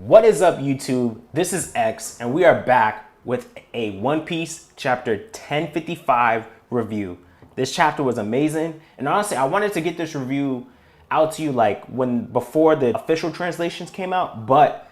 What is up, YouTube? This is X, and we are back with a One Piece chapter 1055 review. This chapter was amazing, and honestly, I wanted to get this review out to you before the official translations came out, but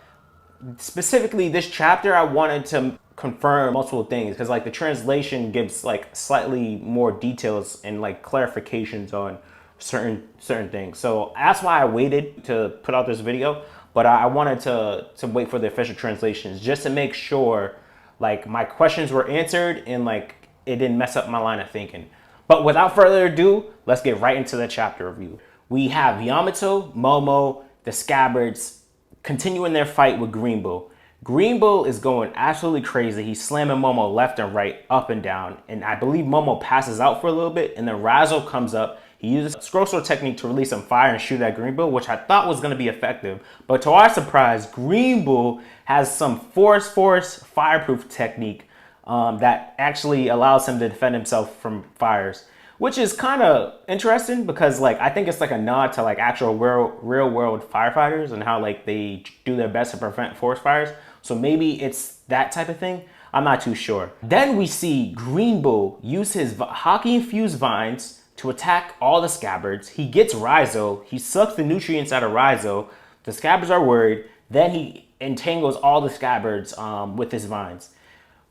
specifically this chapter, I wanted to confirm multiple things because the translation gives slightly more details and clarifications on certain things. So that's why I waited to put out this video. But I wanted to wait for the official translations just to make sure my questions were answered and it didn't mess up my line of thinking. But without further ado, let's get right into the chapter review. We have Yamato, Momo, the Scabbards continuing their fight with Green Bull. Green Bull is going absolutely crazy. He's slamming Momo left and right, up and down. And I believe Momo passes out for a little bit, and then Rizzo comes up. He uses a scroll sword technique to release some fire and shoot at Green Bull, which I thought was going to be effective. But to our surprise, Green Bull has some force fireproof technique that actually allows him to defend himself from fires, which is kind of interesting because I think it's a nod to actual real world firefighters and how they do their best to prevent forest fires. So maybe it's that type of thing. I'm not too sure. Then we see Green Bull use his hockey infused vines to attack all the Scabbards. He gets Rizzo. He sucks the nutrients out of Rizzo. The Scabbards are worried. Then he entangles all the Scabbards with his vines.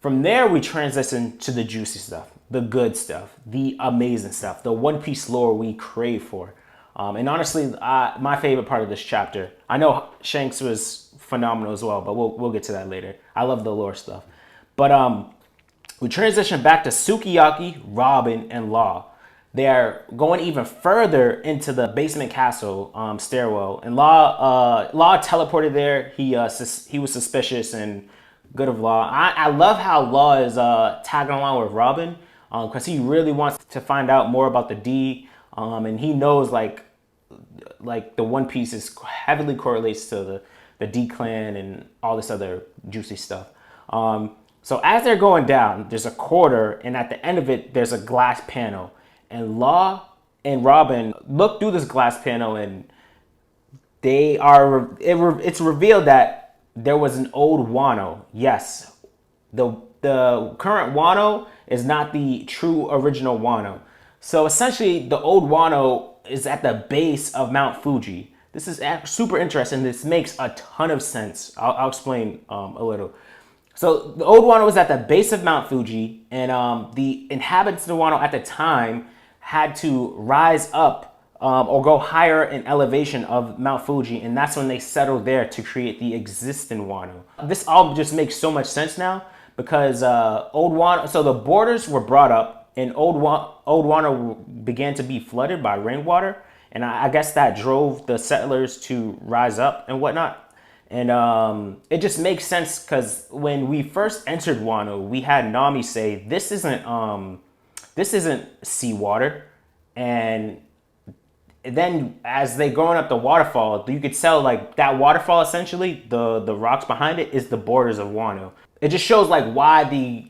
From there, we transition to the juicy stuff, the good stuff, the amazing stuff, the One Piece lore we crave for. And honestly, my favorite part of this chapter, I know Shanks was phenomenal as well, but we'll get to that later. I love the lore stuff. But we transition back to Sukiyaki, Robin, and Law. They're going even further into the basement castle stairwell, and Law teleported there. He was suspicious and good of Law. I love how Law is tagging along with Robin because he really wants to find out more about the D, and he knows the One Piece is heavily correlates to the D clan and all this other juicy stuff. So as they're going down, there's a corridor, and at the end of it, there's a glass panel. And Law and Robin look through this glass panel, and it's revealed that there was an old Wano. Yes, the current Wano is not the true original Wano. So essentially, the old Wano is at the base of Mount Fuji. This is super interesting. This makes a ton of sense. I'll explain a little. So the old Wano was at the base of Mount Fuji, and the inhabitants of the Wano at the time had to rise up or go higher in elevation of Mount Fuji, and that's when they settled there to create the existing Wano. This all just makes so much sense now because old Wano, so the borders were brought up, and old Wano began to be flooded by rainwater, and I guess that drove the settlers to rise up and whatnot. And it just makes sense because when we first entered Wano, we had Nami say, this isn't seawater. And then as they going up the waterfall, you could tell that waterfall, essentially the rocks behind it is the borders of Wano. It just shows why the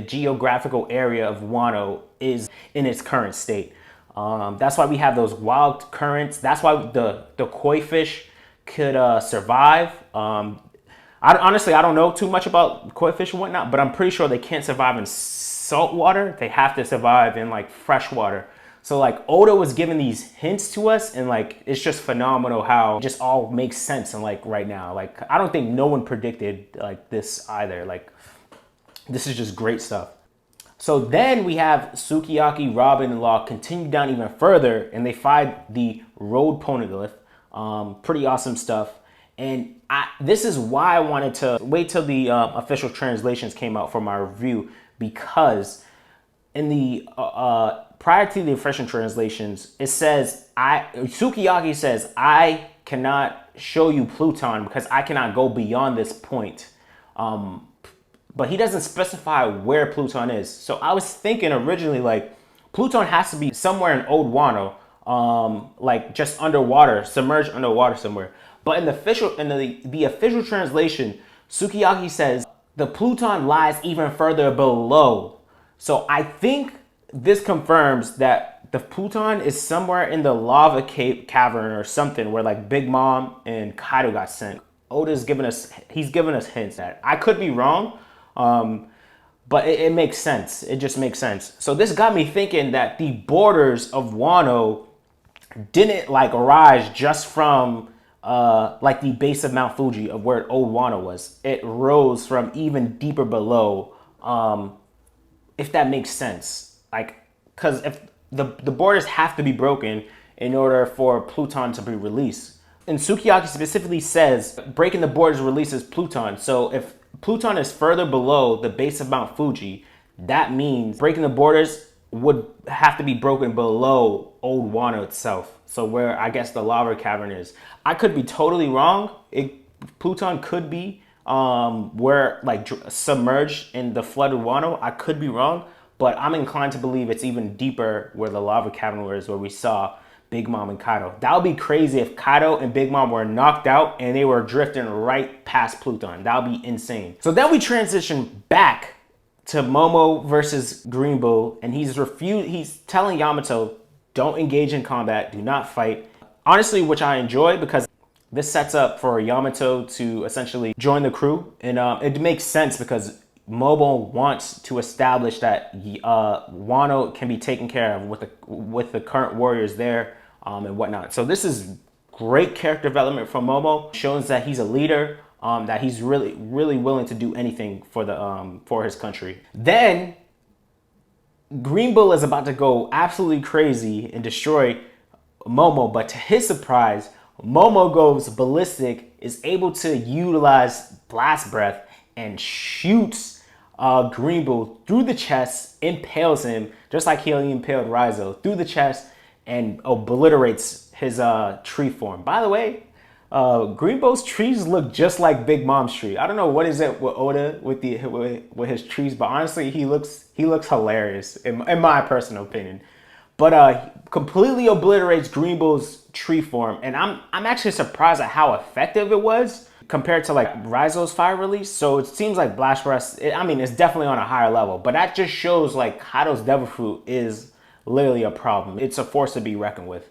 geographical area of Wano is in its current state. That's why we have those wild currents. That's why the koi fish could survive. Honestly, I don't know too much about koi fish and whatnot, but I'm pretty sure they can't survive in salt water. They have to survive in fresh water. So Oda was giving these hints to us, and it's just phenomenal how it just all makes sense. And right now, I don't think no one predicted this either. This is just great stuff. So then we have Sukiyaki, Robin, and Law continue down even further, and they find the road poneglyph. Pretty awesome stuff. And this is why I wanted to wait till the official translations came out for my review, because in the prior to the official translations, it says Sukiyaki says, I cannot show you Pluton because I cannot go beyond this point. But he doesn't specify where Pluton is. So I was thinking originally Pluton has to be somewhere in Old Wano, just underwater, submerged underwater somewhere. But in the official translation, Sukiyaki says the Pluton lies even further below. So I think this confirms that the Pluton is somewhere in the lava cavern or something where Big Mom and Kaido got sent. Oda's he's given us hints that I could be wrong, but it makes sense. It just makes sense. So this got me thinking that the borders of Wano didn't like arise just from like the base of Mount Fuji of where Old Wano was. It rose from even deeper below, if that makes sense. Like, because if the borders have to be broken in order for Pluton to be released. And Sukiyaki specifically says breaking the borders releases Pluton. So if Pluton is further below the base of Mount Fuji, that means breaking the borders would have to be broken below Old Wano itself. So where I guess the lava cavern is. I could be totally wrong. Pluton could be where like submerged in the flooded Wano. I could be wrong, but I'm inclined to believe it's even deeper where the lava cavern was, where we saw Big Mom and Kaido. That would be crazy if Kaido and Big Mom were knocked out and they were drifting right past Pluton. That would be insane. So then we transition back to Momo versus Green Bull, and he's telling Yamato, don't engage in combat, do not fight. Honestly, which I enjoy because this sets up for Yamato to essentially join the crew. And it makes sense because Momo wants to establish that Wano can be taken care of with the current warriors there and whatnot. So this is great character development from Momo. Shows that he's a leader, that he's really willing to do anything for his country. Then Green Bull is about to go absolutely crazy and destroy Momo, but to his surprise, Momo goes ballistic, is able to utilize Blast Breath and shoots Green Bull through the chest, impales him, just like he impaled Raizo, through the chest, and obliterates his tree form. By the way, Green Bull's trees look just like Big Mom's tree. I don't know what is it with Oda with his trees, but honestly, he looks hilarious in my personal opinion. But completely obliterates Green Bull's tree form, and I'm actually surprised at how effective it was compared to like Raizo's fire release. So it seems like Blast Breath, it's definitely on a higher level, but that just shows like Kaido's Devil Fruit is literally a problem. It's a force to be reckoned with.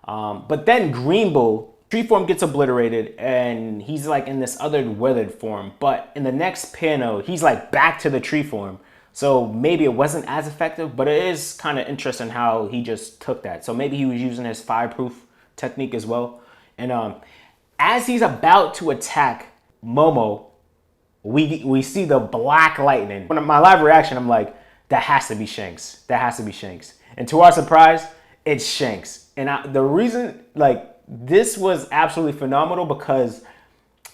But then Green Bull tree form gets obliterated and he's like in this other weathered form, but in the next panel he's like back to the tree form. So maybe it wasn't as effective, but it is kind of interesting how he just took that. So maybe he was using his fireproof technique as well. And as he's about to attack Momo, we see the black lightning. When my live reaction, I'm like, that has to be Shanks. That has to be Shanks. And to our surprise, it's Shanks. And the reason, like, this was absolutely phenomenal because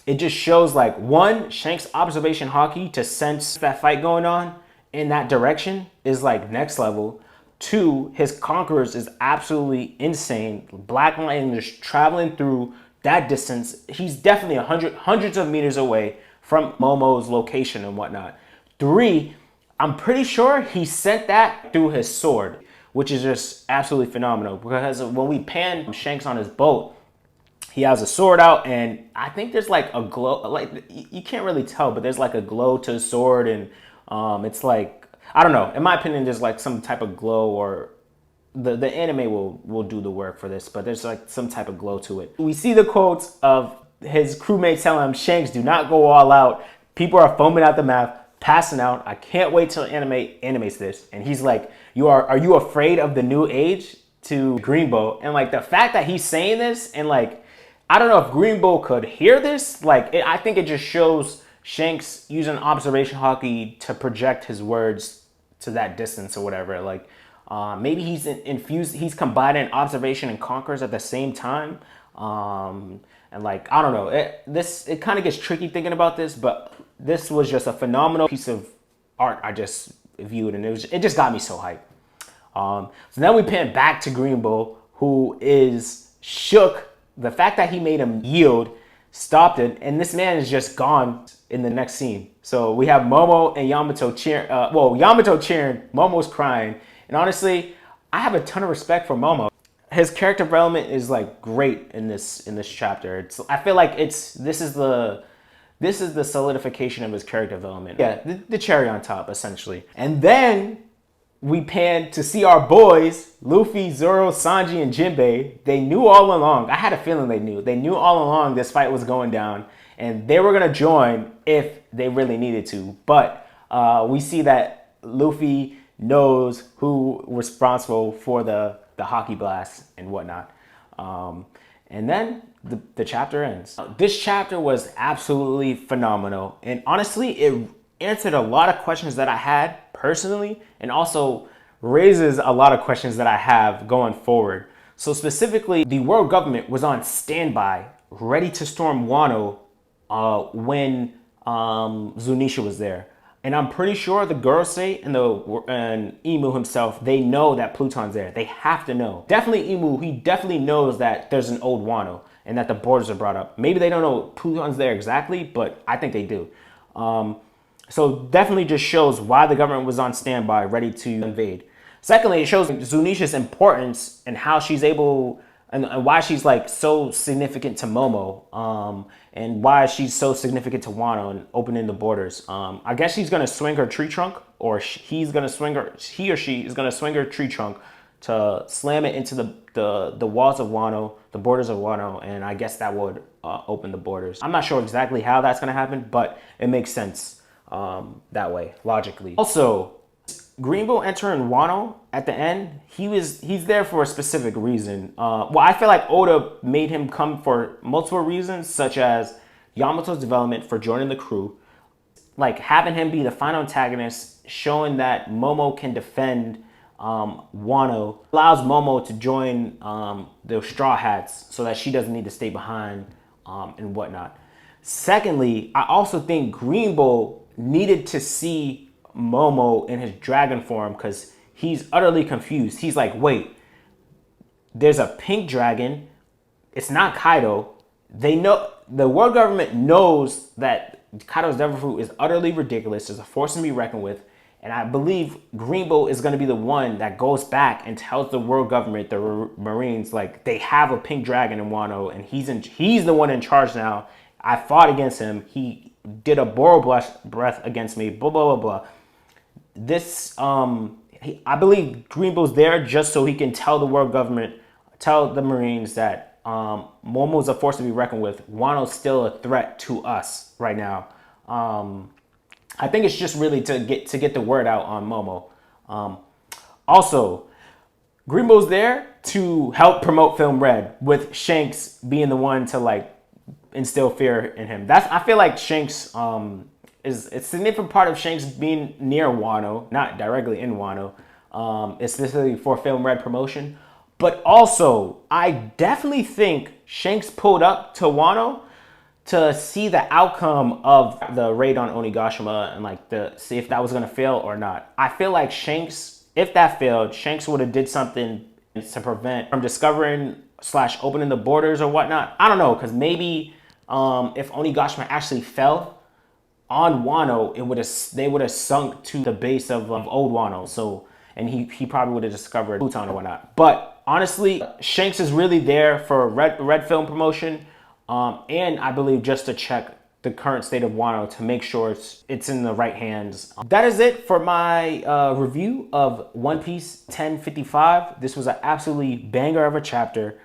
it just shows, like, one, Shanks' observation hockey to sense that fight going on in that direction is, like, next level. Two, his Conquerors is absolutely insane. Black lightning is traveling through that distance. He's definitely hundreds of meters away from Momo's location and whatnot. Three, I'm pretty sure he sent that through his sword, which is just absolutely phenomenal because when we pan Shanks on his boat, he has a sword out and I think there's like a glow, like you can't really tell, but there's like a glow to his sword and it's like, I don't know, in my opinion, there's like some type of glow, or the anime will do the work for this, but there's like some type of glow to it. We see the quotes of his crewmates telling him, Shanks, do not go all out. People are foaming at the mouth, passing out. I can't wait till anime animates this. And he's like, are you afraid of the new age to Green Bull? And like the fact that he's saying this, and like, I don't know if Green Bull could hear this. Like, I think it just shows Shanks using observation hockey to project his words to that distance or whatever. Like, maybe he's combining observation and Conquerors at the same time. And like, I don't know, it kind of gets tricky thinking about this, but this was just a phenomenal piece of art I just viewed, and it just got me so hyped. So then we pan back to Green Bull, who is shook. The fact that he made him yield stopped it, and this man is just gone in the next scene. So we have Momo and Yamato cheering. Yamato cheering, Momo's crying, and honestly, I have a ton of respect for Momo. His character development is like great in this chapter. I feel like this is the solidification of his character development. Yeah, the cherry on top, essentially. And then we pan to see our boys, Luffy, Zoro, Sanji, and Jinbei. They knew all along. I had a feeling they knew. They knew all along this fight was going down. and they were gonna join if they really needed to. But we see that Luffy knows who was responsible for the hockey blast and whatnot. And then the chapter ends. This chapter was absolutely phenomenal, and honestly, it answered a lot of questions that I had personally, and also raises a lot of questions that I have going forward. So specifically, the world government was on standby, ready to storm Wano when Zunisha was there. And I'm pretty sure the girl state and Emu himself, they know that Pluton's there. They have to know. Definitely Emu, he definitely knows that there's an Old Wano and that the borders are brought up. Maybe they don't know Pluton's there exactly, but I think they do. So definitely just shows why the government was on standby, ready to invade. Secondly, it shows Zunisha's importance and how she's able, and why she's like so significant to Momo, and why she's so significant to Wano and opening the borders. I guess she's gonna swing her tree trunk, or he or she is gonna swing her tree trunk to slam it into the walls of Wano, the borders of Wano, and I guess that would open the borders. I'm not sure exactly how that's gonna happen, but it makes sense that way, logically. Also, Greenbow entering Wano at the end, he's there for a specific reason. Well, I feel like Oda made him come for multiple reasons, such as Yamato's development for joining the crew, like having him be the final antagonist, showing that Momo can defend Wano, allows Momo to join the Straw Hats so that she doesn't need to stay behind and whatnot. Secondly, I also think Greenbow needed to see Momo in his dragon form because he's utterly confused. He's like, wait, there's a pink dragon. It's not Kaido. They know, the world government knows that Kaido's devil fruit is utterly ridiculous. There's a force to be reckoned with. And I believe Greenbow is going to be the one that goes back and tells the world government, the Marines, like they have a pink dragon in Wano and he's the one in charge now. I fought against him. He did a Boro breath against me, blah, blah, blah, blah. This, I believe Greenbow's there just so he can tell the world government, tell the Marines that Momo's a force to be reckoned with. Wano's still a threat to us right now. I think it's just really to get the word out on Momo. Also, Greenbow's there to help promote Film Red, with Shanks being the one to like instill fear in him. I feel like Shanks is a significant part of Shanks being near Wano, not directly in Wano. It's specifically for Film Red promotion. But also, I definitely think Shanks pulled up to Wano to see the outcome of the raid on Onigashima and like see if that was gonna fail or not. I feel like Shanks, if that failed, Shanks would have did something to prevent from discovering / opening the borders or whatnot. I don't know, because maybe if Onigashima actually fell on Wano, they would have sunk to the base of Old Wano. So, and he probably would have discovered Pluton or whatnot. But honestly, Shanks is really there for red film promotion, and I believe just to check the current state of Wano to make sure it's in the right hands. That is it for my review of One Piece 1055. This was an absolutely banger of a chapter.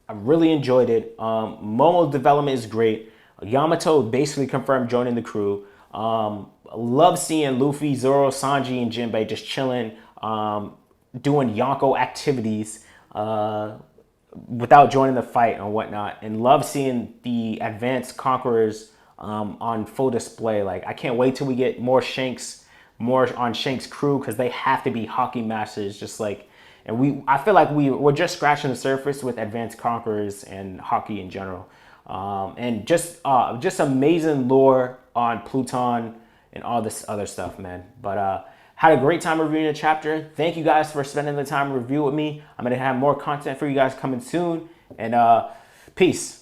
I really enjoyed it. Momo's development is great. Yamato basically confirmed joining the crew. Love seeing Luffy, Zoro, Sanji, and Jinbei just chilling, doing Yonko activities without joining the fight and whatnot. And love seeing the advanced conquerors on full display. Like, I can't wait till we get more on Shanks' crew, because they have to be hockey masters, just like. And I feel like we're just scratching the surface with advanced conquerors and hockey in general. And just amazing lore on Pluton and all this other stuff, man. But had a great time reviewing the chapter. Thank you guys for spending the time to review with me. I'm gonna have more content for you guys coming soon. And peace.